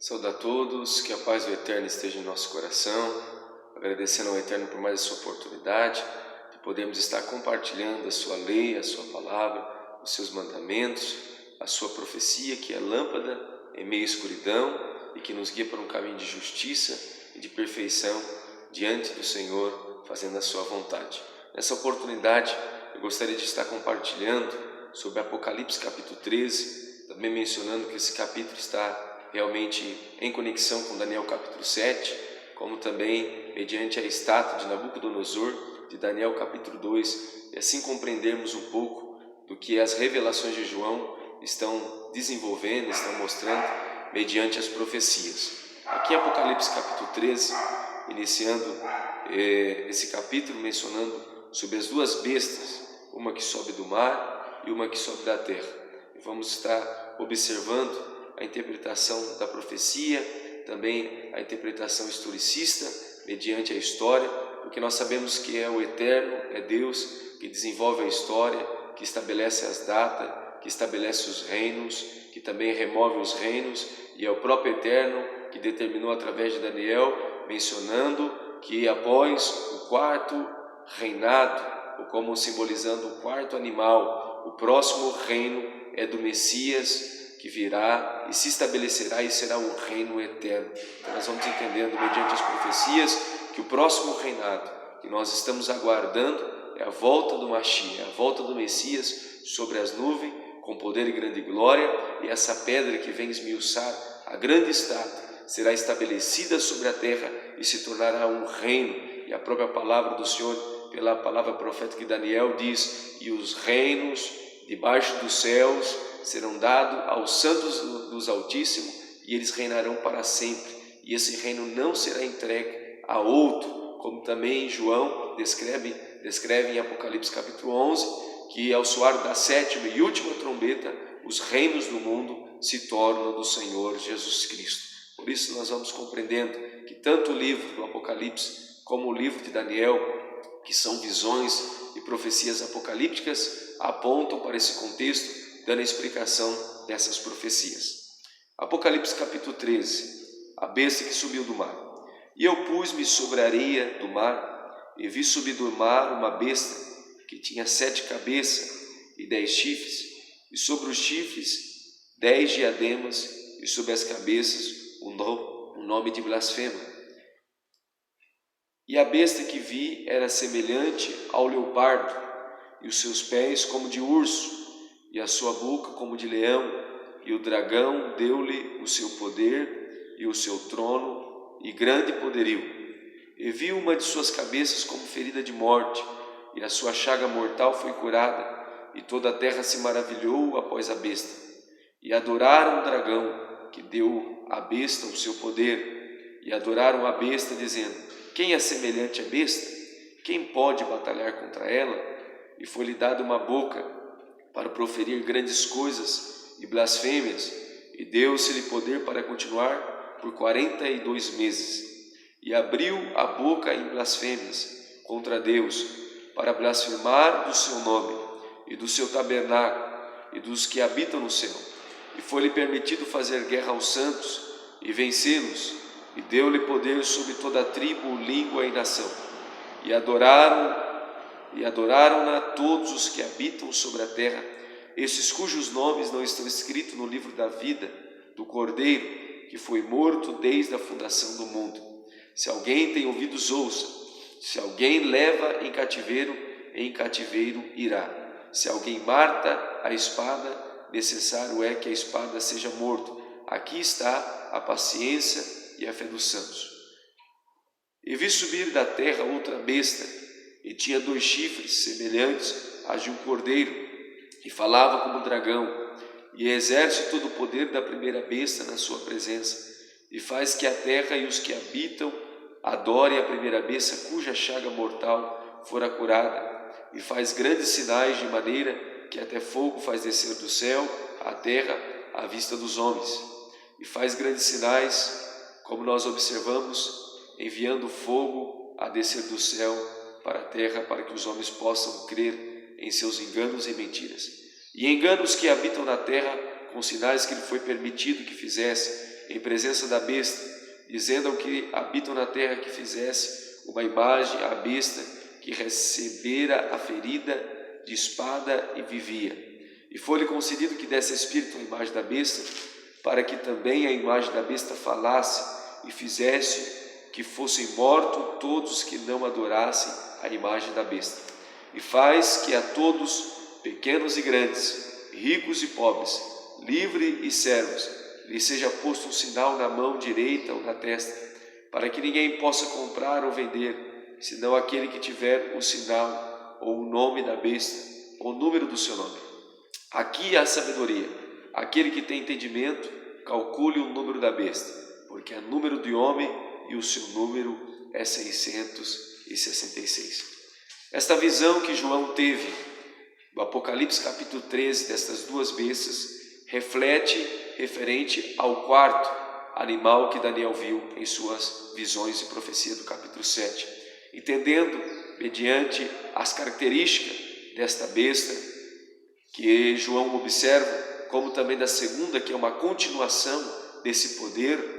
Saúdo a todos, que a paz do Eterno esteja em nosso coração, agradecendo ao Eterno por mais essa oportunidade de podermos estar compartilhando a sua lei, a sua palavra, os seus mandamentos, a sua profecia, que é lâmpada em meio à escuridão e que nos guia para um caminho de justiça e de perfeição diante do Senhor, fazendo a sua vontade. Nessa oportunidade, eu gostaria de estar compartilhando sobre Apocalipse capítulo 13, também mencionando que esse capítulo está realmente em conexão com Daniel capítulo 7, como também mediante a estátua de Nabucodonosor, de Daniel capítulo 2, e assim compreendermos um pouco do que as revelações de João estão desenvolvendo, estão mostrando mediante as profecias. Aqui em Apocalipse capítulo 13, iniciando esse capítulo mencionando sobre as duas bestas, uma que sobe do mar e uma que sobe da terra. E vamos estar observando a interpretação da profecia, também a interpretação historicista mediante a história, porque nós sabemos que é o Eterno, é Deus que desenvolve a história, que estabelece as datas, que estabelece os reinos, que também remove os reinos, e é o próprio Eterno que determinou através de Daniel, mencionando que após o quarto reinado, ou como simbolizando o quarto animal, o próximo reino é do Messias, que virá e se estabelecerá e será um reino eterno. Então nós vamos entendendo mediante as profecias que o próximo reinado que nós estamos aguardando é a volta do Mashiach, a volta do Messias sobre as nuvens com poder e grande glória, e essa pedra que vem esmiuçar a grande estátua será estabelecida sobre a terra e se tornará um reino. E a própria palavra do Senhor, pela palavra profética de Daniel, diz: e os reinos debaixo dos céus serão dados aos santos dos Altíssimos, e eles reinarão para sempre, e esse reino não será entregue a outro, como também João descreve em Apocalipse capítulo 11, que ao soar da sétima e última trombeta, os reinos do mundo se tornam do Senhor Jesus Cristo. Por isso nós vamos compreendendo que tanto o livro do Apocalipse como o livro de Daniel, que são visões e profecias apocalípticas, apontam para esse contexto, dando a explicação dessas profecias. Apocalipse capítulo 13, a besta que subiu do mar. E eu pus-me sobre a areia do mar, e vi subir do mar uma besta que tinha 7 cabeças e 10 chifres, e sobre os chifres 10 diademas, e sobre as cabeças um nome de blasfema. E a besta que vi era semelhante ao leopardo, e os seus pés como de urso, e a sua boca como de leão, e o dragão deu-lhe o seu poder e o seu trono e grande poderio. E vi uma de suas cabeças como ferida de morte, e a sua chaga mortal foi curada, e toda a terra se maravilhou após a besta. E adoraram o dragão, que deu à besta o seu poder, e adoraram a besta, dizendo: quem é semelhante à besta? Quem pode batalhar contra ela? E foi-lhe dada uma boca para proferir grandes coisas e blasfêmias, e deu-se-lhe poder para continuar por 42 meses. E abriu a boca em blasfêmias contra Deus, para blasfemar do seu nome, e do seu tabernáculo, e dos que habitam no céu. E foi-lhe permitido fazer guerra aos santos, e vencê-los, e deu-lhe poder sobre toda a tribo, língua e nação. E adoraram-na todos os que habitam sobre a terra, esses cujos nomes não estão escritos no livro da vida do Cordeiro, que foi morto desde a fundação do mundo. Se alguém tem ouvidos, ouça. Se alguém leva em cativeiro irá. Se alguém mata a espada, necessário é que a espada seja morto. Aqui está a paciência e a fé dos santos. E vi subir da terra outra besta, e tinha 2 chifres semelhantes a de um cordeiro, e falava como dragão, e exerce todo o poder da primeira besta na sua presença, e faz que a terra e os que habitam adorem a primeira besta, cuja chaga mortal fora curada, e faz grandes sinais, de maneira que até fogo faz descer do céu à terra à vista dos homens, e faz grandes sinais, como nós observamos, enviando fogo a descer do céu para a terra, para que os homens possam crer em seus enganos e mentiras. E engana os que habitam na terra com sinais que lhe foi permitido que fizesse, em presença da besta, dizendo ao que habitam na terra que fizesse uma imagem à besta que recebera a ferida de espada e vivia. E foi-lhe concedido que desse espírito à imagem da besta, para que também a imagem da besta falasse e fizesse que fossem mortos todos os que não adorassem a imagem da besta. E faz que a todos, pequenos e grandes, ricos e pobres, livres e servos, lhe seja posto um sinal na mão direita ou na testa, para que ninguém possa comprar ou vender, senão aquele que tiver o sinal ou o nome da besta ou o número do seu nome. Aqui há sabedoria. Aquele que tem entendimento, calcule o número da besta, porque é número de homem e o seu número é 666. Esta visão que João teve do Apocalipse capítulo 13, destas duas bestas, reflete referente ao quarto animal que Daniel viu em suas visões e profecia do capítulo 7, entendendo, mediante as características desta besta, que João observa, como também da segunda, que é uma continuação desse poder,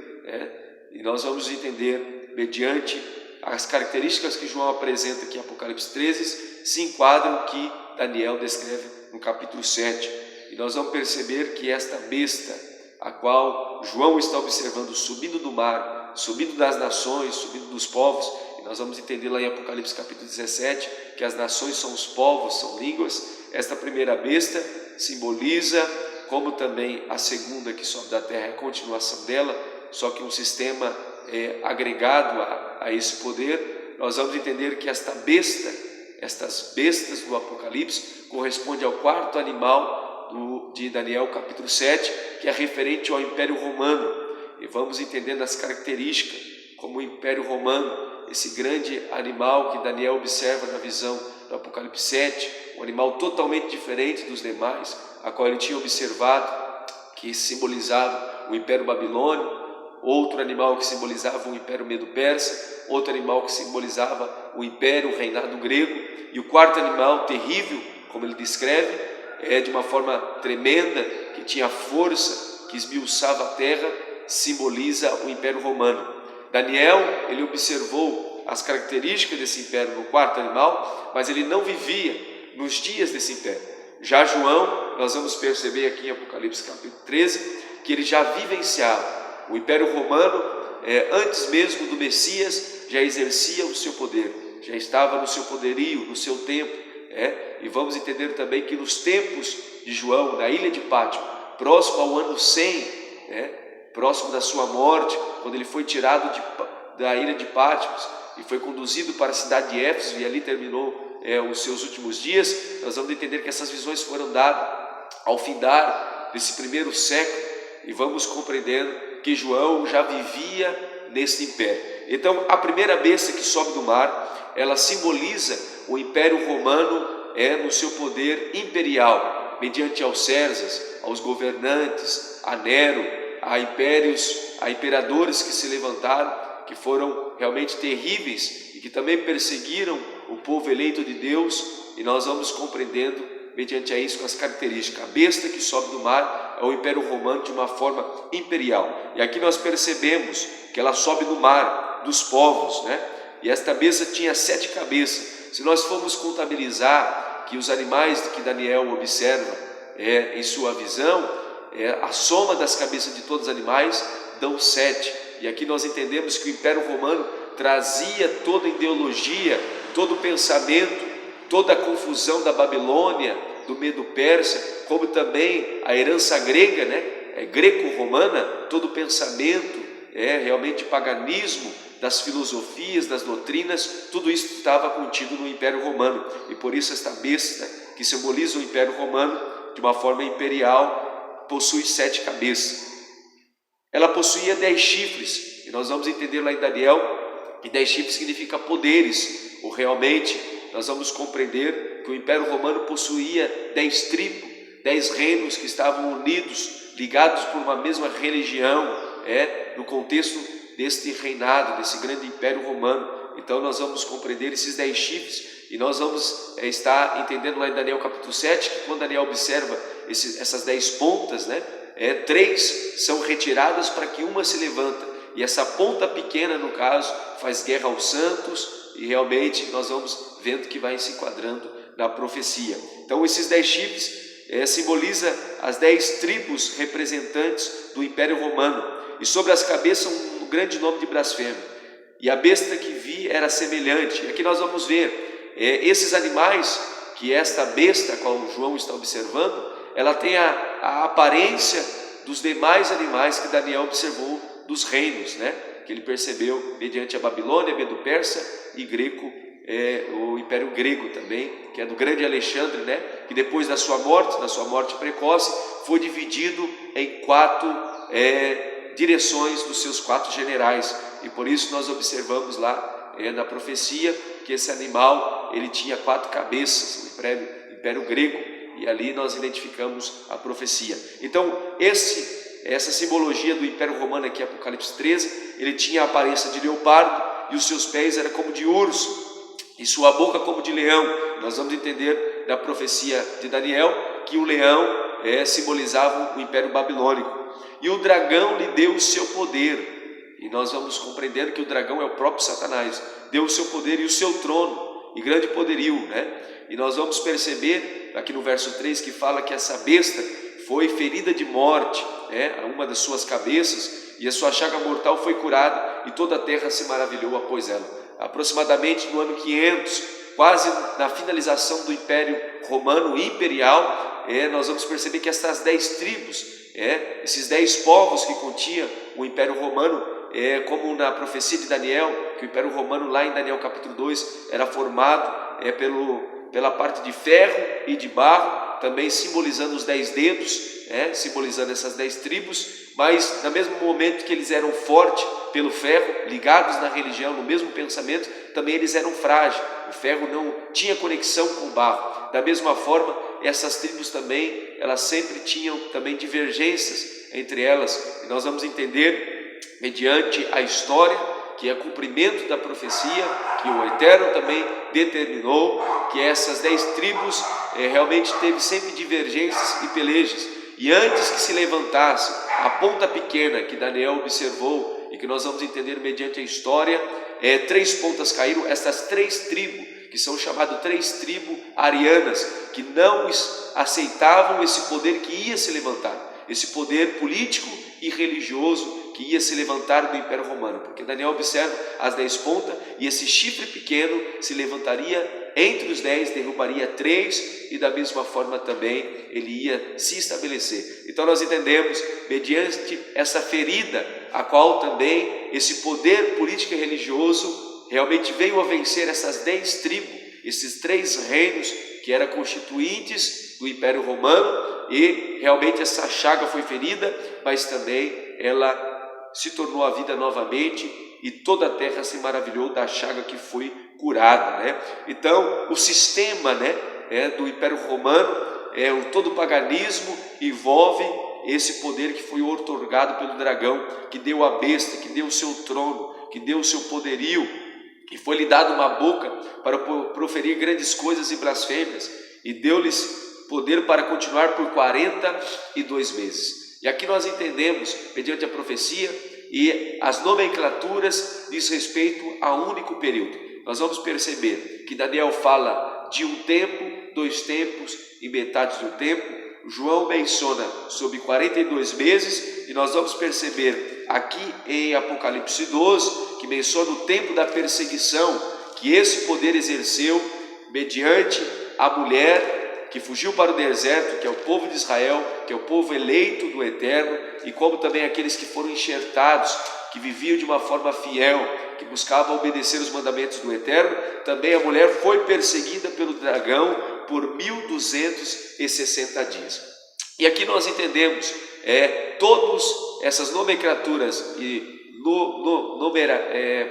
e nós vamos entender, mediante as características que João apresenta aqui em Apocalipse 13, se enquadram o que Daniel descreve no capítulo 7. E nós vamos perceber que esta besta, a qual João está observando subindo do mar, subindo das nações, subindo dos povos, e nós vamos entender lá em Apocalipse capítulo 17, que as nações são os povos, são línguas. Esta primeira besta simboliza, como também a segunda que sobe da terra é a continuação dela, só que um sistema agregado a esse poder. Nós vamos entender que esta besta, estas bestas do Apocalipse, corresponde ao quarto animal de Daniel capítulo 7, que é referente ao Império Romano, e vamos entendendo as características como o Império Romano, esse grande animal que Daniel observa na visão do Apocalipse 7, um animal totalmente diferente dos demais, a qual ele tinha observado, que simbolizava o Império Babilônio, outro animal que simbolizava o Império Medo-Persa, outro animal que simbolizava o Império, o reinado grego, e o quarto animal terrível, como ele descreve, de uma forma tremenda, que tinha força, que esmiuçava a terra, simboliza o Império Romano. Daniel, ele observou as características desse império no quarto animal, mas ele não vivia nos dias desse império. Já João, nós vamos perceber aqui em Apocalipse capítulo 13, que ele já vivenciava o Império Romano, antes mesmo do Messias, já exercia o seu poder, já estava no seu poderio, no seu tempo, e vamos entender também que nos tempos de João, na ilha de Pátimo, próximo ao ano 100, próximo da sua morte, quando ele foi tirado da ilha de Pátmos e foi conduzido para a cidade de Éfeso, e ali terminou os seus últimos dias, nós vamos entender que essas visões foram dadas ao findar desse primeiro século, e vamos compreendendo que João já vivia nesse império. Então, a primeira besta que sobe do mar, ela simboliza o Império Romano no seu poder imperial, mediante aos Césares, aos governantes, a Nero, a impérios, a imperadores que se levantaram, que foram realmente terríveis e que também perseguiram o povo eleito de Deus, e nós vamos compreendendo mediante a isso as características. A besta que sobe do mar é o Império Romano de uma forma imperial, e aqui nós percebemos que ela sobe do mar dos povos, e esta besta tinha 7 cabeças. Se nós formos contabilizar que os animais que Daniel observa em sua visão, a soma das cabeças de todos os animais dão 7, e aqui nós entendemos que o Império Romano trazia toda a ideologia, todo o pensamento, toda a confusão da Babilônia, do Medo-Persa, como também a herança grega, greco-romana, todo o pensamento realmente paganismo, das filosofias, das doutrinas, tudo isso estava contido no Império Romano, e por isso esta besta, que simboliza o Império Romano de uma forma imperial, possui 7 cabeças. Ela possuía 10 chifres, e nós vamos entender lá em Daniel que 10 chifres significa poderes, ou realmente nós vamos compreender que o Império Romano possuía 10 tribos, 10 reinos que estavam unidos, ligados por uma mesma religião, no contexto deste reinado, desse grande Império Romano. Então nós vamos compreender esses 10 chifres, e nós vamos estar entendendo lá em Daniel capítulo 7, que quando Daniel observa essas 10 pontas, 3 são retiradas para que uma se levanta. E essa ponta pequena, no caso, faz guerra aos santos, e realmente nós vamos vendo que vai se enquadrando na profecia. Então esses 10 chifres simboliza as 10 tribos representantes do Império Romano, e sobre as cabeças um grande nome de blasfêmia. E a besta que vi era semelhante. E aqui nós vamos ver esses animais, que esta besta, a qual João está observando, ela tem a aparência dos demais animais que Daniel observou dos reinos, né? Que ele percebeu mediante a Babilônia, Medo-Persa e Greco, o Império Grego também, que é do grande Alexandre, né? Que depois da sua morte precoce, foi dividido em 4 direções dos seus 4 generais. E por isso nós observamos lá na profecia que esse animal ele tinha 4 cabeças, o Império Grego, e ali nós identificamos a profecia. Então essa simbologia do Império Romano aqui, Apocalipse 13, ele tinha a aparência de leopardo, e os seus pés eram como de urso, e sua boca como de leão. Nós vamos entender da profecia de Daniel que o leão simbolizava o Império Babilônico. E o dragão lhe deu o seu poder, e nós vamos compreendendo que o dragão é o próprio Satanás, deu o seu poder e o seu trono, e grande poderio, né? E nós vamos perceber aqui no verso 3 que fala que essa besta foi ferida de morte, uma das suas cabeças, e a sua chaga mortal foi curada, e toda a terra se maravilhou após ela. Aproximadamente no ano 500, quase na finalização do Império Romano Imperial, nós vamos perceber que essas 10 tribos, esses 10 povos que continha o Império Romano, como na profecia de Daniel, que o Império Romano lá em Daniel capítulo 2 era formado pela parte de ferro e de barro, também simbolizando os 10 dedos, simbolizando essas 10 tribos, mas no mesmo momento que eles eram fortes pelo ferro, ligados na religião, no mesmo pensamento, também eles eram frágeis. O ferro não tinha conexão com o barro. Da mesma forma, essas tribos também, elas sempre tinham também divergências entre elas, e nós vamos entender, mediante a história, que é cumprimento da profecia, que o Eterno também determinou, que essas 10 tribos realmente teve sempre divergências e pelejas, e antes que se levantasse a ponta pequena que Daniel observou, e que nós vamos entender mediante a história, 3 pontas caíram. Essas 3 tribos, que são chamadas 3 tribos arianas, que não aceitavam esse poder que ia se levantar, esse poder político e religioso que ia se levantar do Império Romano, porque Daniel observa as 10 pontas, e esse chifre pequeno se levantaria entre os 10, derrubaria 3, e da mesma forma também ele ia se estabelecer. Então nós entendemos, mediante essa ferida, a qual também esse poder político e religioso realmente veio a vencer essas 10 tribos, esses 3 reinos que eram constituintes do Império Romano, e realmente essa chaga foi ferida, mas também ela se tornou a vida novamente, e toda a terra se maravilhou da chaga que foi curada, né? Então o sistema, do Império Romano, todo o paganismo envolve esse poder que foi outorgado pelo dragão, que deu a besta, que deu o seu trono, que deu o seu poderio, e foi-lhe dado uma boca para proferir grandes coisas e blasfêmias, e deu-lhes poder para continuar por 42 meses. E aqui nós entendemos, mediante a profecia e as nomenclaturas, diz respeito a um único período. Nós vamos perceber que Daniel fala de um tempo, 2 tempos e metade do tempo. João menciona sobre 42 meses, e nós vamos perceber aqui em Apocalipse 12, que menciona o tempo da perseguição, que esse poder exerceu mediante a mulher que fugiu para o deserto, que é o povo de Israel, que é o povo eleito do Eterno, e como também aqueles que foram enxertados, que viviam de uma forma fiel, que buscavam obedecer os mandamentos do Eterno. Também a mulher foi perseguida pelo dragão por 1260 dias. E aqui nós entendemos todas essas nomenclaturas e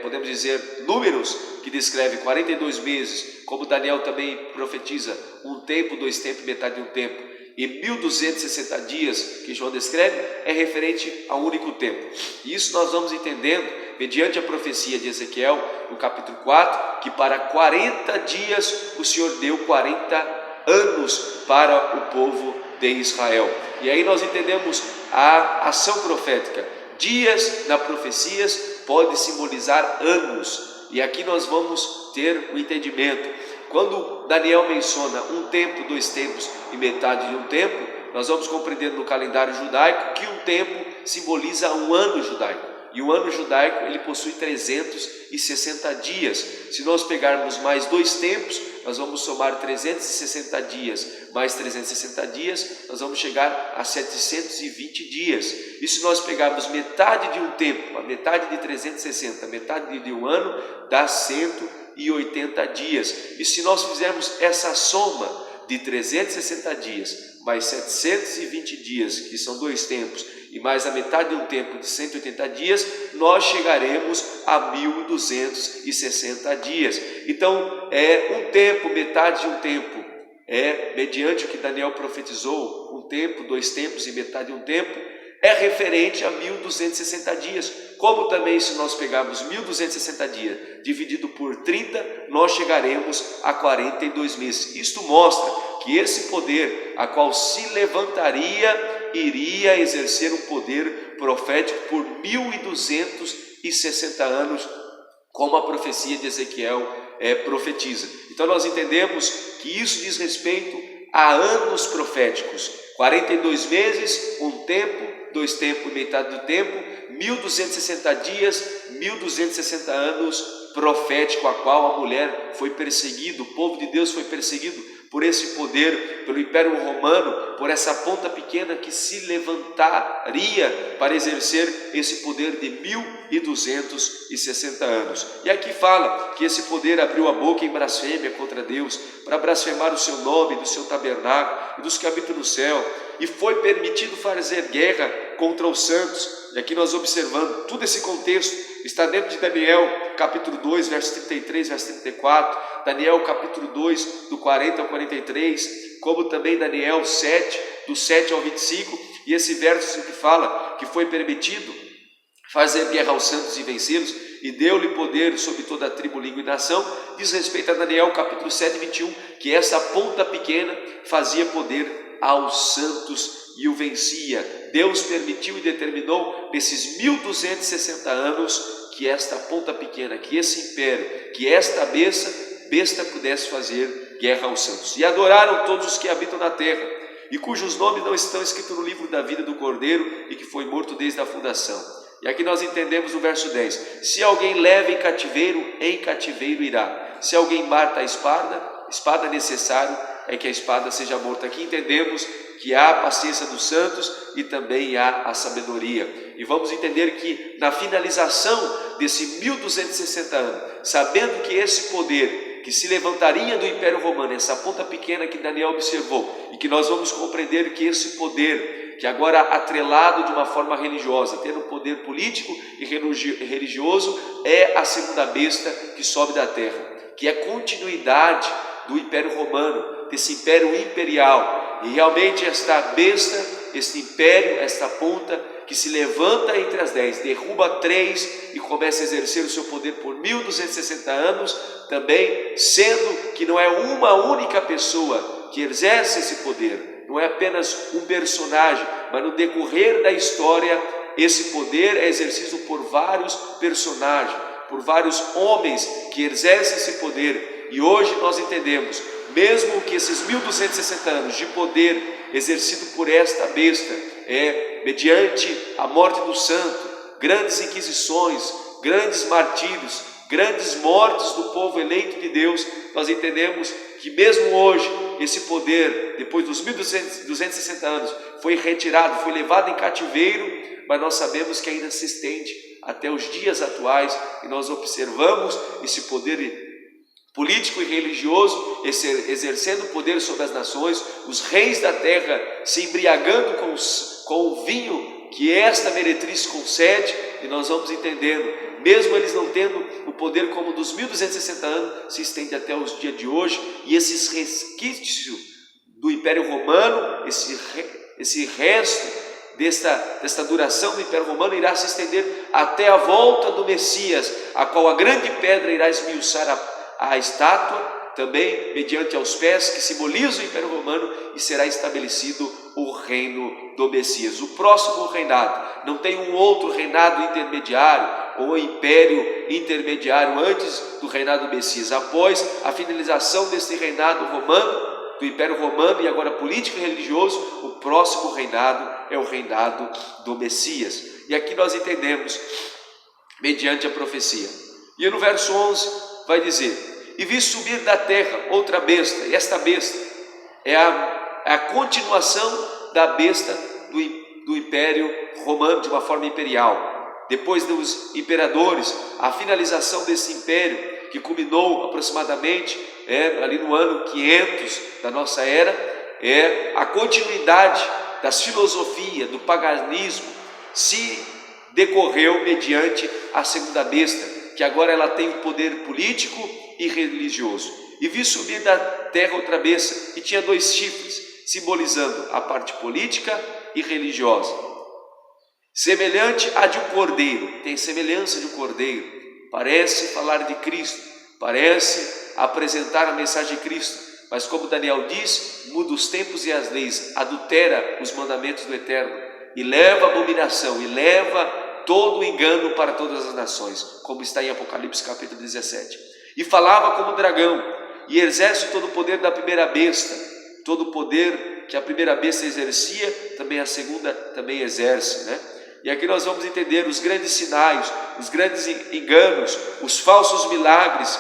podemos dizer números que descrevem 42 meses, como Daniel também profetiza um tempo, 2 tempos, metade de um tempo, e 1260 dias que João descreve, é referente a um único tempo. E isso nós vamos entendendo mediante a profecia de Ezequiel, no capítulo 4, que para 40 dias o Senhor deu 40 anos para o povo de Israel. E aí nós entendemos a ação profética. Dias na profecias pode simbolizar anos, e aqui nós vamos ter o entendimento. Quando Daniel menciona um tempo, 2 tempos e metade de um tempo, nós vamos compreender no calendário judaico que um tempo simboliza um ano judaico. E o ano judaico ele possui 360 dias. Se nós pegarmos mais 2 tempos, nós vamos somar 360 dias, mais 360 dias, nós vamos chegar a 720 dias. E se nós pegarmos metade de um tempo, a metade de 360, metade de um ano, dá 180 dias. E se nós fizermos essa soma de 360 dias, mais 720 dias, que são 2 tempos, e mais a metade de um tempo de 180 dias, nós chegaremos a 1260 dias. Então, um tempo, metade de um tempo, mediante o que Daniel profetizou, um tempo, 2 tempos e metade de um tempo, é referente a 1260 dias. Como também, se nós pegarmos 1260 dias dividido por 30, nós chegaremos a 42 meses. Isto mostra que esse poder, a qual se levantaria, iria exercer um poder profético por 1260 anos, como a profecia de Ezequiel profetiza. Então nós entendemos que isso diz respeito a anos proféticos. 42 meses, um tempo, 2 tempos e metade do tempo, 1260 dias, 1260 anos profético, a qual a mulher foi perseguida, o povo de Deus foi perseguido por esse poder, pelo Império Romano, por essa ponta pequena que se levantaria para exercer esse poder de 1260 anos. E aqui fala que esse poder abriu a boca em blasfêmia contra Deus, para blasfemar o seu nome, do seu tabernáculo e dos que habitam no céu, e foi permitido fazer guerra contra os santos. E aqui nós observando todo esse contexto, está dentro de Daniel capítulo 2, verso 33, verso 34, Daniel capítulo 2, do 40 ao 43, como também Daniel 7, do 7 ao 25, e esse verso que fala que foi permitido fazer guerra aos santos e vencê-los, e deu-lhe poder sobre toda a tribo, língua e nação, diz respeito a Daniel capítulo 7, 21, que essa ponta pequena fazia poder aos santos e o vencia. Deus permitiu e determinou nesses 1260 anos que esta ponta pequena, que esse império, que esta besta pudesse fazer guerra aos santos. E adoraram todos os que habitam na terra, e cujos nomes não estão escritos no livro da vida do Cordeiro, e que foi morto desde a fundação. E aqui nós entendemos o verso 10: se alguém leva em cativeiro irá. Se alguém mata a espada é necessário é que a espada seja morta. Aqui entendemos que há a paciência dos santos e também há a sabedoria. E vamos entender que na finalização desse 1260 anos, sabendo que esse poder que se levantaria do Império Romano, essa ponta pequena que Daniel observou, e que nós vamos compreender que esse poder, que agora atrelado de uma forma religiosa, tendo poder político e religioso, é a segunda besta que sobe da terra, que é continuidade do Império Romano, desse império imperial. E realmente esta besta, este império, esta ponta que se levanta entre as 10, derruba 3 e começa a exercer o seu poder por 1260 anos, também sendo que não é uma única pessoa que exerce esse poder, não é apenas um personagem, mas no decorrer da história esse poder é exercido por vários personagens, por vários homens que exercem esse poder. E hoje nós entendemos, mesmo que esses 1260 anos de poder exercido por esta besta, mediante a morte do santo, grandes inquisições, grandes martírios, grandes mortes do povo eleito de Deus, nós entendemos que mesmo hoje esse poder, depois dos 1260 anos, foi retirado, foi levado em cativeiro, mas nós sabemos que ainda se estende até os dias atuais, e nós observamos esse poder político e religioso exercendo poder sobre as nações, os reis da terra se embriagando com o vinho que esta meretriz concede, e nós vamos entendendo, mesmo eles não tendo o poder como dos 1260 anos, se estende até os dias de hoje, e esses resquícios do Império Romano, esse resto desta duração do Império Romano irá se estender até a volta do Messias, a qual a grande pedra irá esmiuçar a estátua, também mediante aos pés, que simbolizam o Império Romano, e será estabelecido o reino do Messias, o próximo reinado. Não tem um outro reinado intermediário ou império intermediário antes do reinado do Messias. Após a finalização desse reinado romano, do Império Romano e agora político e religioso, o próximo reinado é o reinado do Messias. E aqui nós entendemos, mediante a profecia. E no verso 11 vai dizer: e vi subir da terra outra besta, e esta besta é a continuação da besta do Império Romano, de uma forma imperial. Depois dos imperadores, a finalização desse império, que culminou aproximadamente ali no ano 500 da nossa era, é a continuidade das filosofias, do paganismo, se decorreu mediante a segunda besta, que agora ela tem o poder político e religioso. E vi subir da terra outra besta, que tinha 2 chifres, simbolizando a parte política e religiosa, semelhante à de um cordeiro, tem semelhança de um cordeiro, parece falar de Cristo, parece apresentar a mensagem de Cristo, mas como Daniel diz, muda os tempos e as leis, adultera os mandamentos do Eterno, e leva a abominação, e leva todo o engano para todas as nações, como está em Apocalipse capítulo 17. E falava como dragão, e exerce todo o poder da primeira besta, todo o poder que a primeira besta exercia, também a segunda também exerce, né? E aqui nós vamos entender os grandes sinais, os grandes enganos, os falsos milagres,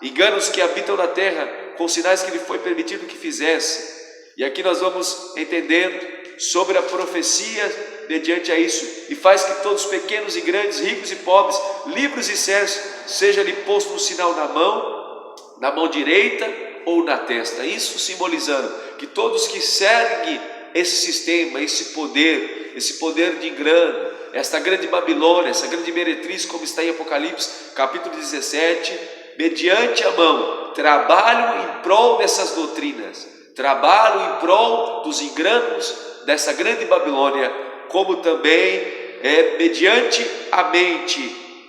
enganos que habitam na terra, com sinais que lhe foi permitido que fizesse. E aqui nós vamos entender sobre a profecia mediante a isso, e faz que todos pequenos e grandes, ricos e pobres, livres e sérvios, seja-lhe posto um sinal na mão direita ou na testa, isso simbolizando que todos que seguem esse sistema, esse poder de engano, esta grande Babilônia, essa grande meretriz, como está em Apocalipse capítulo 17, mediante a mão, trabalham em prol dessas doutrinas, trabalham em prol dos enganos dessa grande Babilônia, como também mediante a mente,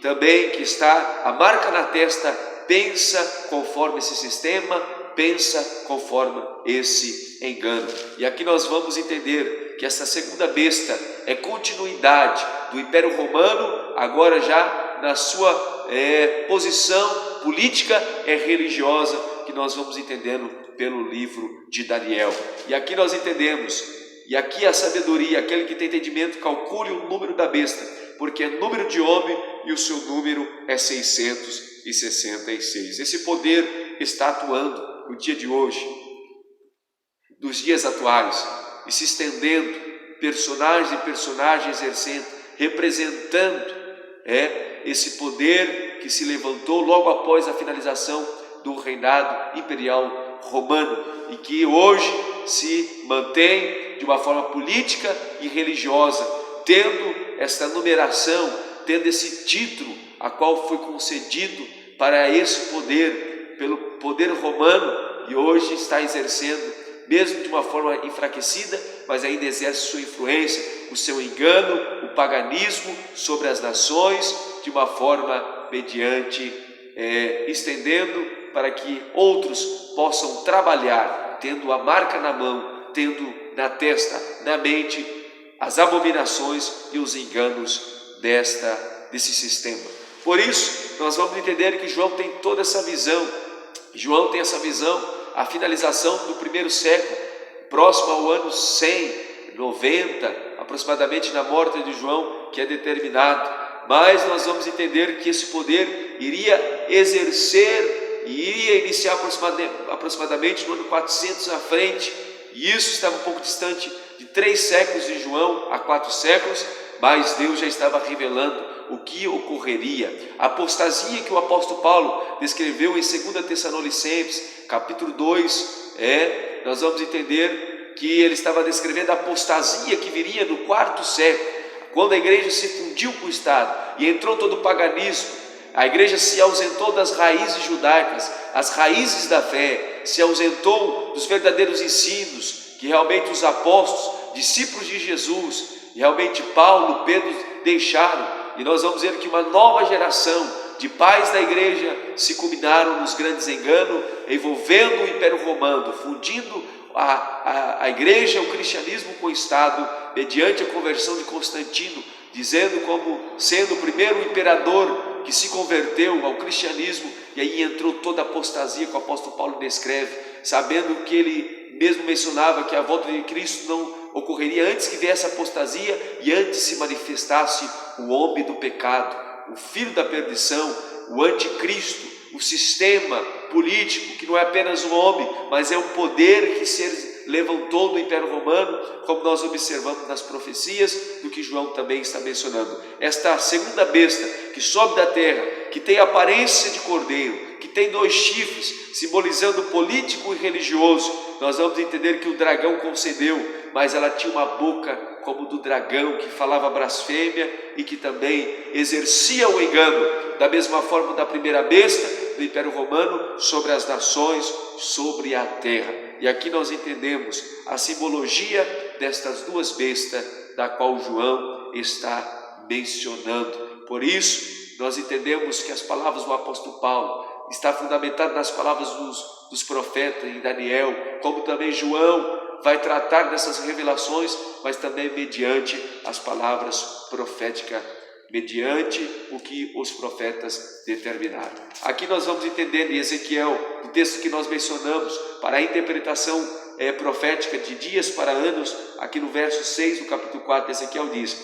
também que está a marca na testa, pensa conforme esse sistema, pensa conforme esse engano. E aqui nós vamos entender que essa segunda besta é continuidade do Império Romano, agora já na sua posição política e religiosa, que nós vamos entendendo pelo livro de Daniel. E aqui nós entendemos, e aqui a sabedoria, aquele que tem entendimento, calcule o número da besta, porque é número de homem e o seu número é 666. Esse poder está atuando no dia de hoje, nos dias atuais, e se estendendo, personagens e personagens exercendo, representando esse poder que se levantou logo após a finalização do reinado imperial romano, e que hoje se mantém de uma forma política e religiosa, tendo essa numeração, tendo esse título, a qual foi concedido para esse poder, pelo poder romano, e hoje está exercendo, mesmo de uma forma enfraquecida, mas ainda exerce sua influência, o seu engano, o paganismo sobre as nações, de uma forma mediante, estendendo para que outros possam trabalhar, tendo a marca na mão, tendo na testa, na mente, as abominações e os enganos desse sistema. Por isso, nós vamos entender que João tem toda essa visão. João tem essa visão, a finalização do primeiro século, próximo ao ano 190, aproximadamente, na morte de João, que é determinado. Mas nós vamos entender que esse poder iria exercer e iria iniciar aproximadamente no ano 400 à frente, e isso estava um pouco distante de 3 séculos de João a 4 séculos, mas Deus já estava revelando o que ocorreria. A apostasia que o apóstolo Paulo descreveu em 2 Tessalonicenses, capítulo 2, nós vamos entender que ele estava descrevendo a apostasia que viria no 4º século, quando a igreja se fundiu com o Estado e entrou todo o paganismo. A igreja se ausentou das raízes judaicas, as raízes da fé, se ausentou dos verdadeiros ensinos que realmente os apóstolos, discípulos de Jesus, realmente Paulo, Pedro deixaram. E nós vamos ver que uma nova geração de pais da igreja se culminaram nos grandes enganos, envolvendo o Império Romano, fundindo a igreja, o cristianismo conquistado mediante a conversão de Constantino, dizendo como sendo o primeiro imperador que se converteu ao cristianismo, e aí entrou toda a apostasia que o apóstolo Paulo descreve, sabendo que ele mesmo mencionava que a volta de Cristo não ocorreria antes que viesse a apostasia e antes se manifestasse o homem do pecado, o filho da perdição, o anticristo, o sistema político que não é apenas um homem, mas é um poder que se levantou do Império Romano, como nós observamos nas profecias, do que João também está mencionando. Esta segunda besta que sobe da terra, que tem aparência de cordeiro, que tem 2 chifres, simbolizando político e religioso, nós vamos entender que o dragão concedeu, mas ela tinha uma boca como do dragão, que falava blasfêmia e que também exercia o engano, da mesma forma da primeira besta do Império Romano, sobre as nações, sobre a terra. E aqui nós entendemos a simbologia destas 2 bestas, da qual João está mencionando. Por isso, nós entendemos que as palavras do apóstolo Paulo está fundamentado nas palavras dos profetas em Daniel, como também João vai tratar dessas revelações, mas também mediante as palavras proféticas, mediante o que os profetas determinaram. Aqui nós vamos entender em Ezequiel, o texto que nós mencionamos, para a interpretação profética de dias para anos, aqui no verso 6 do capítulo 4 de Ezequiel diz: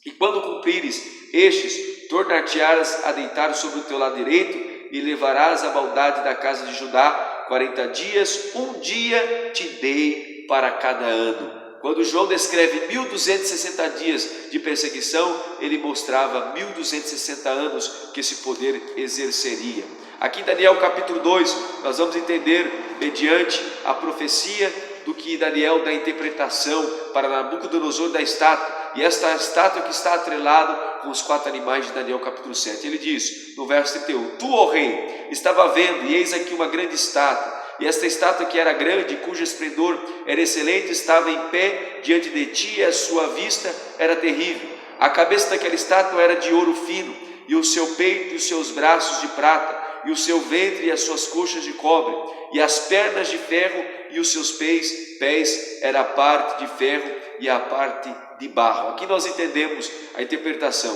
e quando cumprires estes, tornar-te-ás a deitar sobre o teu lado direito, e levarás a maldade da casa de Judá 40 dias, um dia te dei para cada ano. Quando João descreve 1260 dias de perseguição, ele mostrava 1260 anos que esse poder exerceria. Aqui em Daniel capítulo 2, nós vamos entender, mediante a profecia, do que Daniel dá interpretação para Nabucodonosor da estátua, e esta estátua que está atrelada com os 4 animais de Daniel capítulo 7. Ele diz, no verso 31, tu, ó rei, estava vendo, e eis aqui uma grande estátua, e esta estátua que era grande, cujo esplendor era excelente, estava em pé diante de ti, e a sua vista era terrível. A cabeça daquela estátua era de ouro fino, e o seu peito e os seus braços de prata, e o seu ventre e as suas coxas de cobre, e as pernas de ferro, e os seus pés era a parte de ferro e a parte de barro. Aqui nós entendemos a interpretação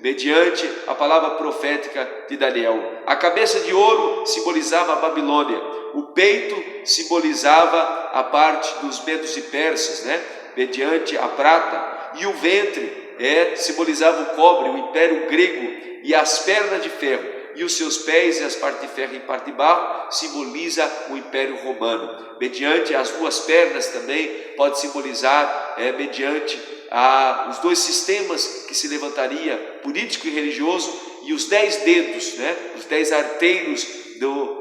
mediante a palavra profética de Daniel. A cabeça de ouro simbolizava a Babilônia, o peito simbolizava a parte dos medos e persas, mediante a prata, e o ventre simbolizava o cobre, o império grego, e as pernas de ferro e os seus pés e as partes de ferro e parte de barro simboliza o Império Romano. Mediante as 2 pernas também pode simbolizar mediante os 2 sistemas que se levantaria, político e religioso, e os 10 dedos, os 10 arteiros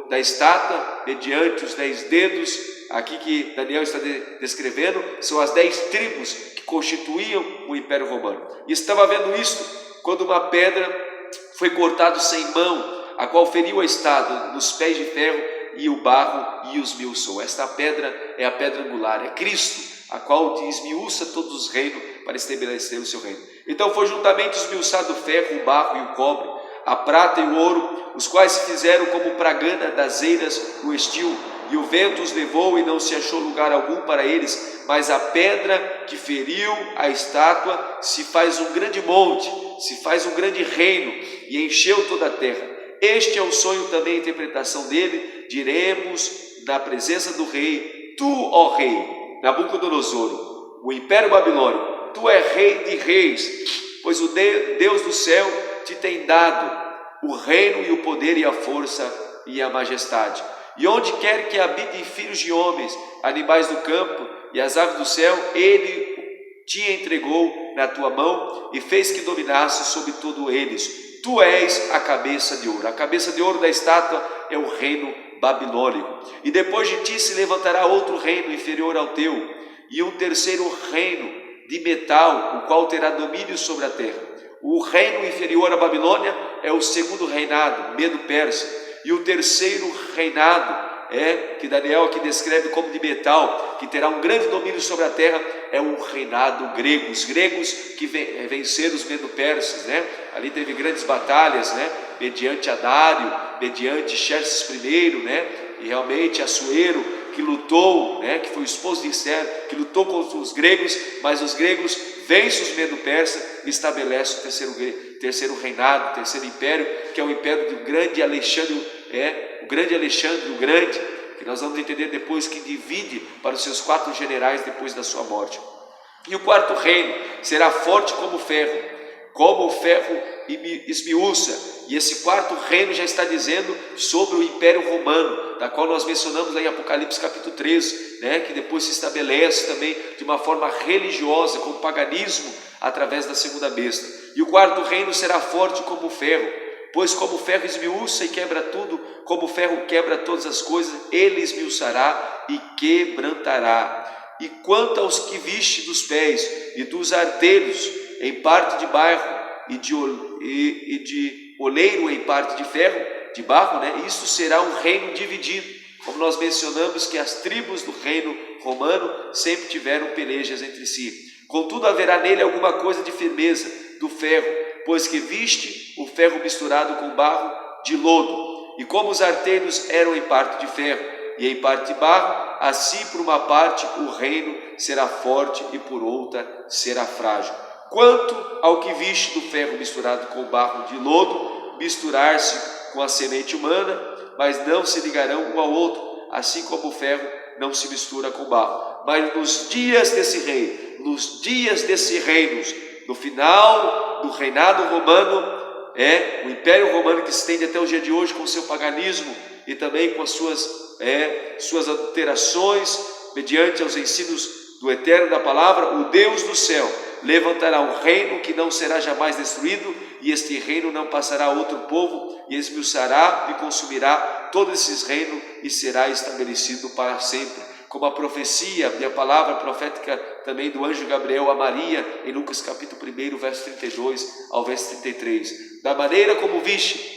da estátua, mediante os 10 dedos, aqui que Daniel está descrevendo, são as 10 tribos que constituíam o Império Romano. E estava vendo isso quando uma pedra foi cortada sem mão, a qual feriu a estátua nos pés de ferro e o barro e os esmiuçou. Esta pedra é a pedra angular, é Cristo, a qual esmiuça todos os reinos para estabelecer o seu reino. Então foi juntamente esmiuçado o ferro, o barro e o cobre, a prata e o ouro, os quais se fizeram como pragana das eiras no estio, e o vento os levou e não se achou lugar algum para eles, mas a pedra que feriu a estátua se faz um grande monte, se faz um grande reino e encheu toda a terra. Este é o sonho também, a interpretação dele. Diremos na presença do rei: tu, ó rei Nabucodonosor, o império babilônico, tu és rei de reis, pois o Deus do céu te tem dado o reino e o poder e a força e a majestade. E onde quer que habitem filhos de homens, animais do campo e as aves do céu, ele te entregou na tua mão e fez que dominasse sobre todos eles. Tu és a cabeça de ouro. A cabeça de ouro da estátua é o reino babilônico. E depois de ti se levantará outro reino inferior ao teu, e um terceiro reino de metal, o qual terá domínio sobre a terra. O reino inferior à Babilônia é o segundo reinado, Medo-Persa. E o terceiro reinado, que Daniel aqui descreve como de metal, que terá um grande domínio sobre a terra, é o reinado grego. Os gregos que venceram os Medo-Persas, ali teve grandes batalhas, mediante Adário, mediante Xerxes I, e realmente Assuero, que lutou, né, que foi o esposo de Esther, que lutou contra os gregos, mas os gregos vencem os Medo-Persa e estabelecem o terceiro reinado, o terceiro império, que é o império do grande Alexandre, o grande Alexandre o Grande, que nós vamos entender depois, que divide para os seus 4 generais depois da sua morte. E o quarto reino será forte como o ferro esmiuça. E esse quarto reino já está dizendo sobre o Império Romano, da qual nós mencionamos lá em Apocalipse capítulo 13, né, que depois se estabelece também de uma forma religiosa, com o paganismo, através da segunda besta. E o quarto reino será forte como o ferro, pois como o ferro esmiuça e quebra tudo, como o ferro quebra todas as coisas, ele esmiuçará e quebrantará. E quanto aos que viste dos pés e dos artelhos em parte de barro e de oleiro em parte de ferro, de barro, né? Isso será um reino dividido, como nós mencionamos que as tribos do reino romano sempre tiveram pelejas entre si. Contudo haverá nele alguma coisa de firmeza do ferro, pois que viste o ferro misturado com barro de lodo, e como os artelhos eram em parte de ferro e em parte de barro, assim por uma parte o reino será forte e por outra será frágil. Quanto ao que viste do ferro misturado com o barro de lodo, misturar-se com a semente humana, mas não se ligarão um ao outro, assim como o ferro não se mistura com o barro. Mas nos dias desse rei, nos dias desses reinos, no final do reinado romano, o Império Romano que se estende até o dia de hoje com o seu paganismo e também com as suas alterações, mediante os ensinos do Eterno da Palavra, o Deus do céu levantará um reino que não será jamais destruído, e este reino não passará a outro povo, e esmiuçará e consumirá todos esses reinos, e será estabelecido para sempre. Como a profecia e a palavra profética também do anjo Gabriel a Maria, em Lucas capítulo 1, verso 32 ao verso 33. Da maneira como viste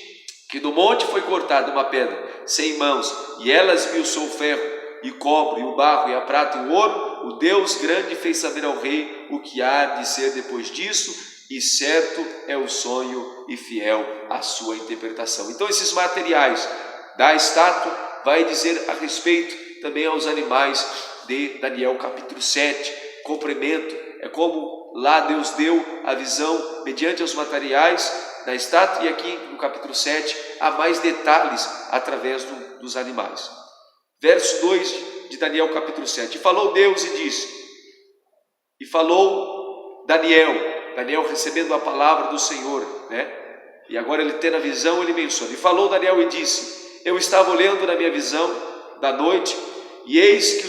que do monte foi cortada uma pedra sem mãos, e ela esmiuçou o ferro, e cobre, e o barro, e a prata, e o ouro, o Deus grande fez saber ao rei o que há de ser depois disso, e certo é o sonho e fiel a sua interpretação. Então esses materiais da estátua vai dizer a respeito também aos animais de Daniel capítulo 7, complemento, é como lá Deus deu a visão mediante os materiais da estátua, e aqui no capítulo 7 há mais detalhes através dos animais. Verso 2 de Daniel capítulo 7. E falou Deus e disse, e falou Daniel recebendo a palavra do Senhor, né? E agora ele tendo a visão, ele menciona, e falou Daniel e disse, eu estava olhando na minha visão da noite, e eis que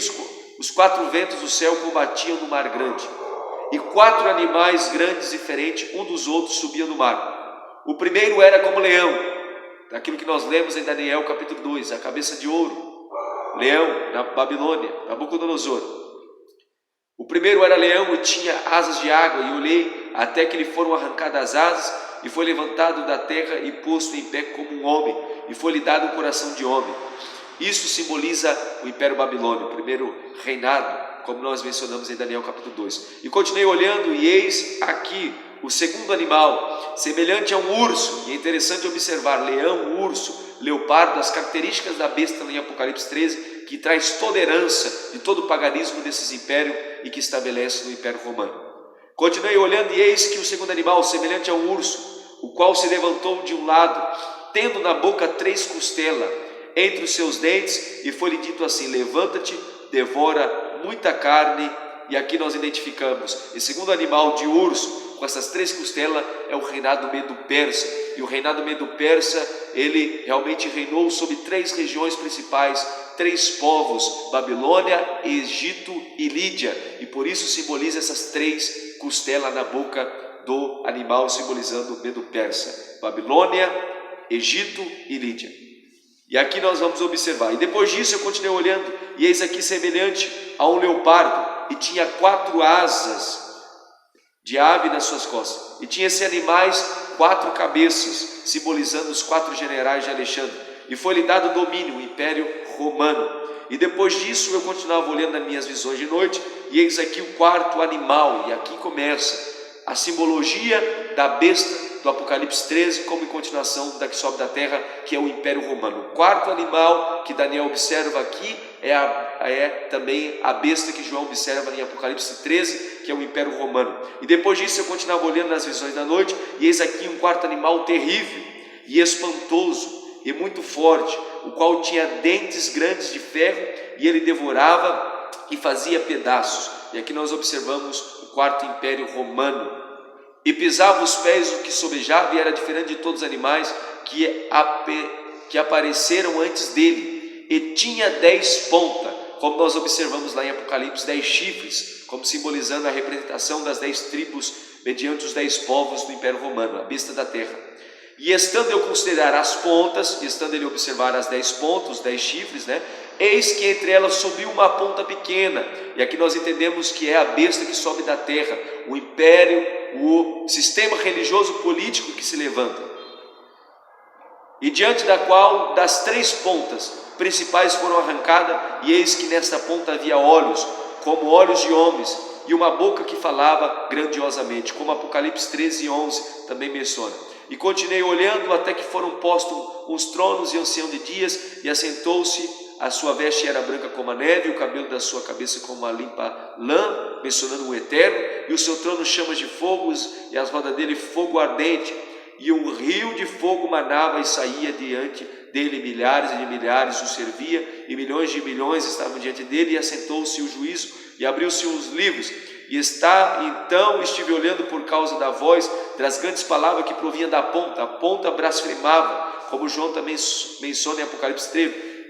os 4 ventos do céu combatiam no mar grande, e 4 animais grandes diferentes um dos outros subiam no mar. O primeiro era como leão, daquilo que nós lemos em Daniel capítulo 2, a cabeça de ouro, leão na Babilônia, Nabucodonosor. O primeiro era leão e tinha asas de água, e olhei até que lhe foram arrancadas as asas, e foi levantado da terra e posto em pé como um homem, e foi-lhe dado um coração de homem. Isso simboliza o Império Babilônio, o primeiro reinado, como nós mencionamos em Daniel capítulo 2. E continuei olhando, e eis aqui o segundo animal, semelhante a um urso, e é interessante observar, leão, urso, leopardo, as características da besta em Apocalipse 13, que traz toda herança de todo o paganismo desses impérios e que estabelece no Império Romano. Continuei olhando, e eis que o segundo animal, semelhante a um urso, o qual se levantou de um lado, tendo na boca 3 costelas entre os seus dentes, e foi-lhe dito assim, levanta-te, devora muita carne. E aqui nós identificamos, esse segundo animal de urso, com essas 3 costelas, é o reinado Medo-Persa. E o reinado Medo-Persa, ele realmente reinou sobre 3 regiões principais, 3 povos, Babilônia, Egito e Lídia. E por isso simboliza essas 3 costelas na boca do animal, simbolizando Medo-Persa, Babilônia, Egito e Lídia. E aqui nós vamos observar, e depois disso eu continuei olhando, e eis aqui semelhante a um leopardo, e tinha 4 asas de ave nas suas costas, e tinha esses animais 4 cabeças, simbolizando os 4 generais de Alexandre, e foi-lhe dado domínio, o Império Romano. E depois disso eu continuava olhando nas minhas visões de noite, e eis aqui o 4º animal, e aqui começa a simbologia da besta do Apocalipse 13, como em continuação da que sobe da terra, que é o Império Romano. O quarto animal que Daniel observa aqui é também a besta que João observa em Apocalipse 13, que é o Império Romano. E depois disso eu continuava olhando nas visões da noite, e eis aqui um quarto animal terrível e espantoso e muito forte, o qual tinha dentes grandes de ferro, e ele devorava e fazia pedaços. E aqui nós observamos o quarto Império Romano. E pisava os pés o que sobejava, e era diferente de todos os animais que apareceram antes dele, e tinha 10 pontas, como nós observamos lá em Apocalipse, 10 chifres, como simbolizando a representação das 10 tribos, mediante os 10 povos do Império Romano, a besta da terra. E estando eu considerar as pontas, estando ele observar as 10 pontas, os 10 chifres, eis que entre elas subiu uma ponta pequena, e aqui nós entendemos que é a besta que sobe da terra, o império, o sistema religioso político que se levanta, e diante da qual das 3 pontas principais foram arrancadas, e eis que nesta ponta havia olhos, como olhos de homens, e uma boca que falava grandiosamente, como Apocalipse 13, 11 também menciona. E continuei olhando até que foram postos uns tronos e ancião de dias, e assentou-se, a sua veste era branca como a neve, o cabelo da sua cabeça como uma limpa lã, mencionando o Eterno, e o seu trono chamas de fogos, e as rodas dele fogo ardente, e um rio de fogo manava e saía diante dele, milhares e de milhares o servia, e milhões de milhões estavam diante dele, e assentou-se o juízo, e abriu-se os livros, e então estive olhando por causa da voz das grandes palavras que provinha da ponta, a ponta blasfemava, como João também menciona em Apocalipse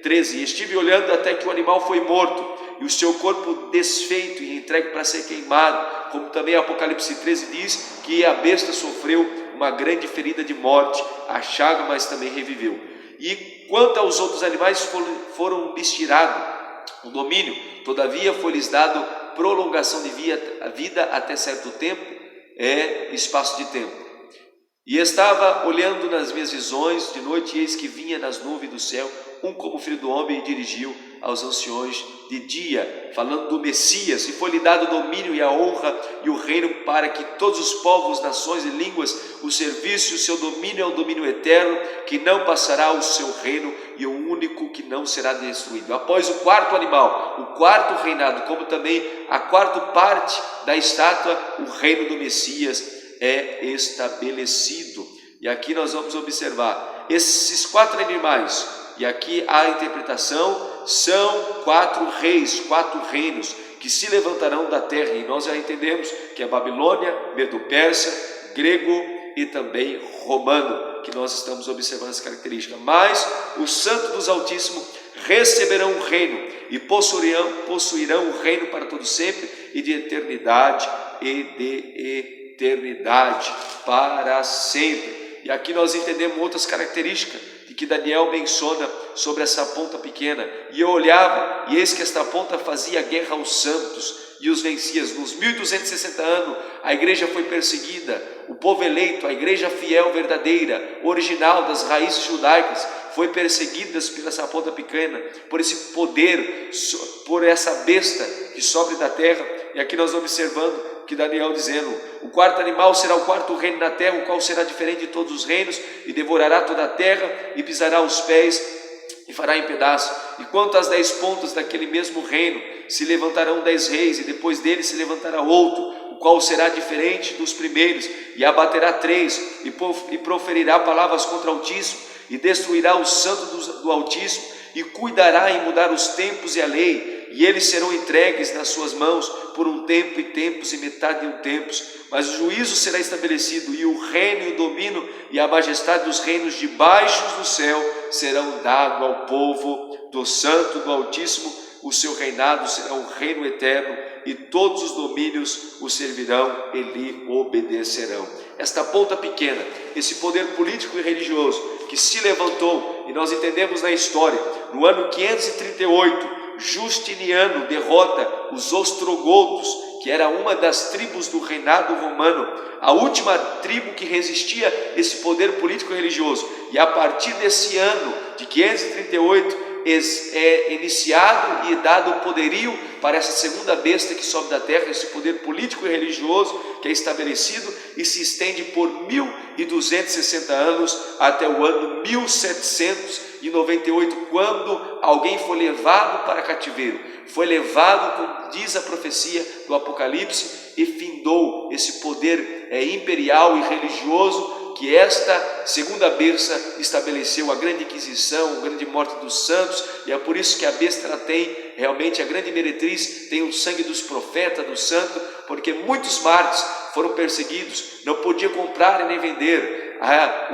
13, e estive olhando até que o animal foi morto, e o seu corpo desfeito e entregue para ser queimado, como também Apocalipse 13 diz, que a besta sofreu uma grande ferida de morte, a chaga, mas também reviveu. E quanto aos outros animais, foram lhes tirados o domínio, todavia foi-lhes dado prolongação de vida até certo tempo, espaço de tempo. E estava olhando nas minhas visões de noite, e eis que vinha nas nuvens do céu um como filho do homem, e dirigiu aos anciões de dia, falando do Messias, e foi-lhe dado o domínio e a honra e o reino, para que todos os povos, nações e línguas o serviçem. O seu domínio é o domínio eterno, que não passará, o seu reino, e o único que não será destruído. Após o quarto animal, o quarto reinado, como também a quarta parte da estátua, o reino do Messias é estabelecido. E aqui nós vamos observar esses 4 animais, e aqui a interpretação são 4 reis, 4 reinos que se levantarão da terra, e nós já entendemos que é Babilônia, Medo-Persa, grego e também romano, que nós estamos observando essa característica. Mas os santos dos Altíssimos receberão o reino e possuirão o reino para todo sempre, e de eternidade para sempre. E aqui nós entendemos outras características de que Daniel menciona sobre essa ponta pequena. E eu olhava, e eis que esta ponta fazia guerra aos santos e os vencia. Nos 1260 anos a igreja foi perseguida, o povo eleito, a igreja fiel, verdadeira, original das raízes judaicas, foi perseguida por essa ponta pequena, por esse poder, por essa besta que sobe da terra. E aqui nós observando que Daniel dizendo, o quarto animal será o quarto reino na terra, o qual será diferente de todos os reinos, e devorará toda a terra, e pisará os pés, e fará em pedaços. E quanto às 10 pontas daquele mesmo reino, se levantarão 10 reis, e depois dele se levantará outro, o qual será diferente dos primeiros, e abaterá 3, e proferirá palavras contra o Altíssimo, e destruirá os santos do Altíssimo, e cuidará em mudar os tempos e a lei, e eles serão entregues nas suas mãos por um tempo e tempos e metade de um tempo, mas o juízo será estabelecido, e o reino e o domínio e a majestade dos reinos debaixo do céu serão dados ao povo do santo do Altíssimo. O seu reinado será um reino eterno, e todos os domínios o servirão e lhe obedecerão. Esta ponta pequena, esse poder político e religioso que se levantou, e nós entendemos na história, no ano 538, Justiniano derrota os ostrogotos, que era uma das tribos do reinado romano, a última tribo que resistia a esse poder político e religioso. E a partir desse ano de 538, iniciado e dado o poderio para essa segunda besta que sobe da terra, esse poder político e religioso que é estabelecido e se estende por 1260 anos até o ano 1798, quando alguém foi levado para cativeiro, foi levado, como diz a profecia do Apocalipse, e findou esse poder imperial e religioso que esta segunda besta estabeleceu, a grande inquisição, a grande morte dos santos. E é por isso que a besta ela tem realmente a grande meretriz, tem o sangue dos profetas, do santo, porque muitos mártires foram perseguidos, não podiam comprar e nem vender.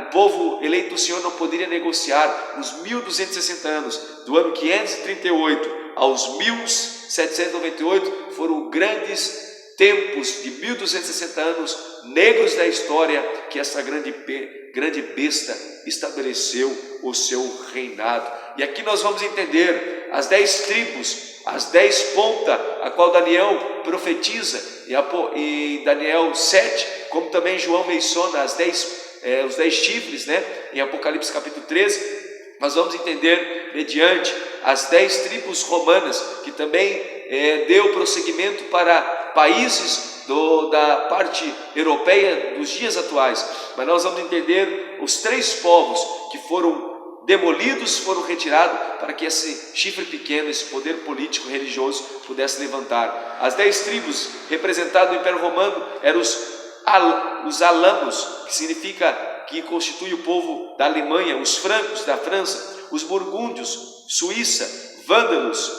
O povo eleito do Senhor não poderia negociar. Os 1260 anos, do ano 538 aos 1798, foram grandes tempos de 1260 anos negros da história, que essa grande besta estabeleceu o seu reinado. E aqui nós vamos entender as 10 tribos, as 10 pontas, a qual Daniel profetiza, e Daniel 7, como também João menciona os 10 chifres, em Apocalipse capítulo 13, nós vamos entender mediante as 10 tribos romanas, que também deu prosseguimento para países da parte europeia dos dias atuais. Mas nós vamos entender os 3 povos que foram demolidos, foram retirados, para que esse chifre pequeno, esse poder político religioso pudesse levantar. As 10 tribos representadas no Império Romano eram os alamos, que significa que constitui o povo da Alemanha, os francos da França, os burgúndios, Suíça, vândalos,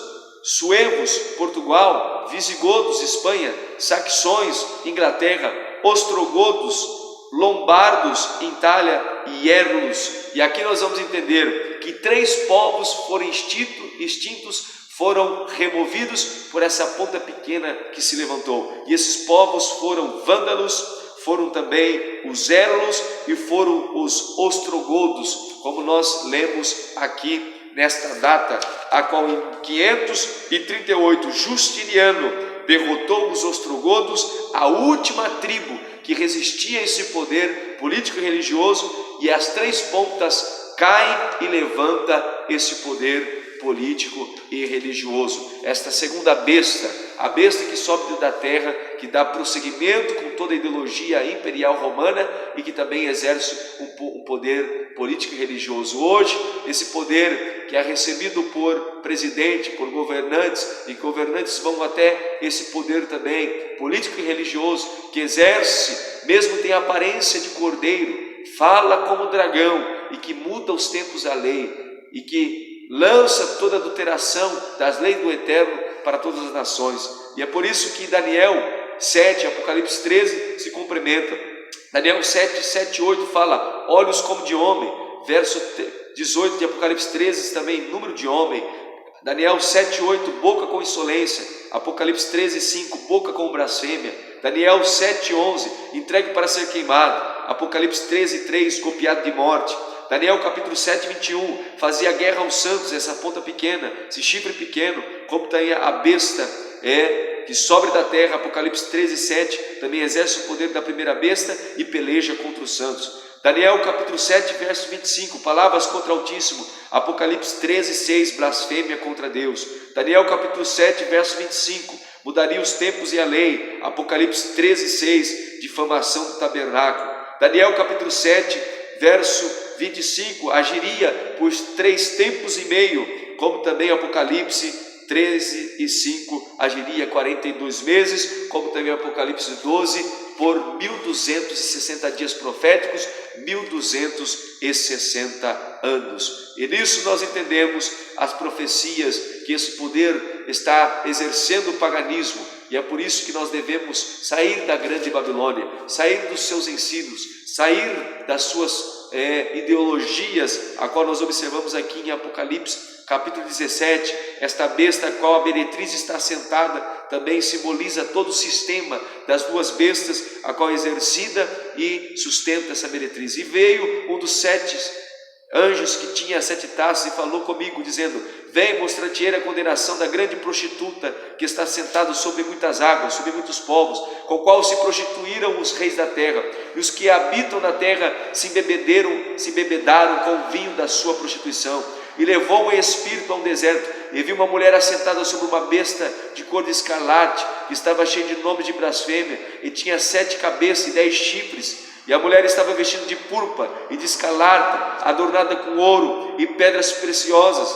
suevos, Portugal, visigodos, Espanha, saxões, Inglaterra, ostrogodos, lombardos, Itália e érlulos. E aqui nós vamos entender que 3 povos foram extintos, foram removidos por essa ponta pequena que se levantou. E esses povos foram vândalos, foram também os érlulos e foram os ostrogodos, como nós lemos aqui nesta data, a qual em 538 Justiniano derrotou os ostrogodos, a última tribo que resistia a esse poder político e religioso, e as 3 pontas caem e levanta esse poder político e religioso. Esta segunda besta, a besta que sobe da terra, que dá prosseguimento com toda a ideologia imperial romana e que também exerce um poder político e religioso. Hoje, esse poder que é recebido por presidente, por governantes, e governantes vão até esse poder também político e religioso, que exerce, mesmo tem a aparência de cordeiro, fala como dragão e que muda os tempos da lei e que lança toda a adulteração das leis do Eterno para todas as nações. E é por isso que Daniel 7, Apocalipse 13 se complementa. Daniel 7, 7 e 8 fala, olhos como de homem. Verso 18 de Apocalipse 13 também, número de homem. Daniel 7, 8, boca com insolência. Apocalipse 13, 5, boca com blasfêmia. Daniel 7, 11, entregue para ser queimado. Apocalipse 13, 3, golpeado de morte. Daniel capítulo 7, 21, fazia guerra aos santos, essa ponta pequena, esse chifre pequeno, como tem a besta que sobe da terra. Apocalipse 13, 7, também exerce o poder da primeira besta e peleja contra os santos. Daniel capítulo 7, verso 25, palavras contra o Altíssimo. Apocalipse 13, 6, blasfêmia contra Deus. Daniel capítulo 7, verso 25, mudaria os tempos e a lei. Apocalipse 13, 6, difamação do tabernáculo. Daniel capítulo 7, verso 25, agiria por 3 tempos e meio, como também Apocalipse 13 e 5, agiria 42 meses, como também Apocalipse 12, por 1260 dias proféticos, 1260 anos. E nisso nós entendemos as profecias, que esse poder está exercendo o paganismo, e é por isso que nós devemos sair da grande Babilônia, sair dos seus ensinos, sair das suas ideologias, a qual nós observamos aqui em Apocalipse capítulo 17, esta besta a qual a meretriz está sentada, também simboliza todo o sistema das 2 bestas, a qual é exercida e sustenta essa meretriz. E veio um dos 7 anjos que tinha 7 taças e falou comigo, dizendo, vem, mostrar-te-ei a condenação da grande prostituta, que está sentada sobre muitas águas, sobre muitos povos, com o qual se prostituíram os reis da terra, e os que habitam na terra se embebedaram com o vinho da sua prostituição. e levou-o em espírito a um deserto, e viu uma mulher assentada sobre uma besta de cor de escarlate, que estava cheia de nomes de blasfêmia, e tinha 7 cabeças e 10 chifres. E a mulher estava vestida de púrpura e de escarlata, adornada com ouro e pedras preciosas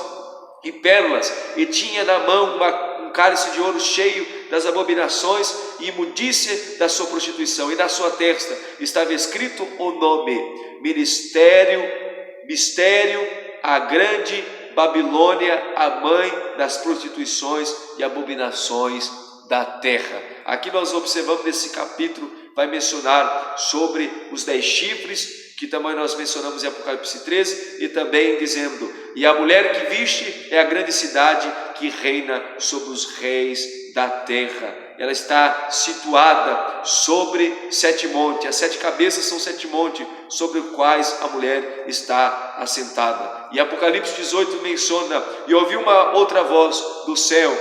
e pérolas, e tinha na mão um cálice de ouro cheio das abominações e imundícia da sua prostituição, e na sua testa estava escrito o nome: Mistério, a grande Babilônia, a mãe das prostituições e abominações da terra. Aqui nós observamos nesse capítulo, vai mencionar sobre os 10 chifres, que também nós mencionamos em Apocalipse 13, e também dizendo: e a mulher que viste é a grande cidade que reina sobre os reis da terra. Ela está situada sobre 7 montes, as 7 cabeças são 7 montes, sobre os quais a mulher está assentada. E Apocalipse 18 menciona: e ouvi uma outra voz do céu,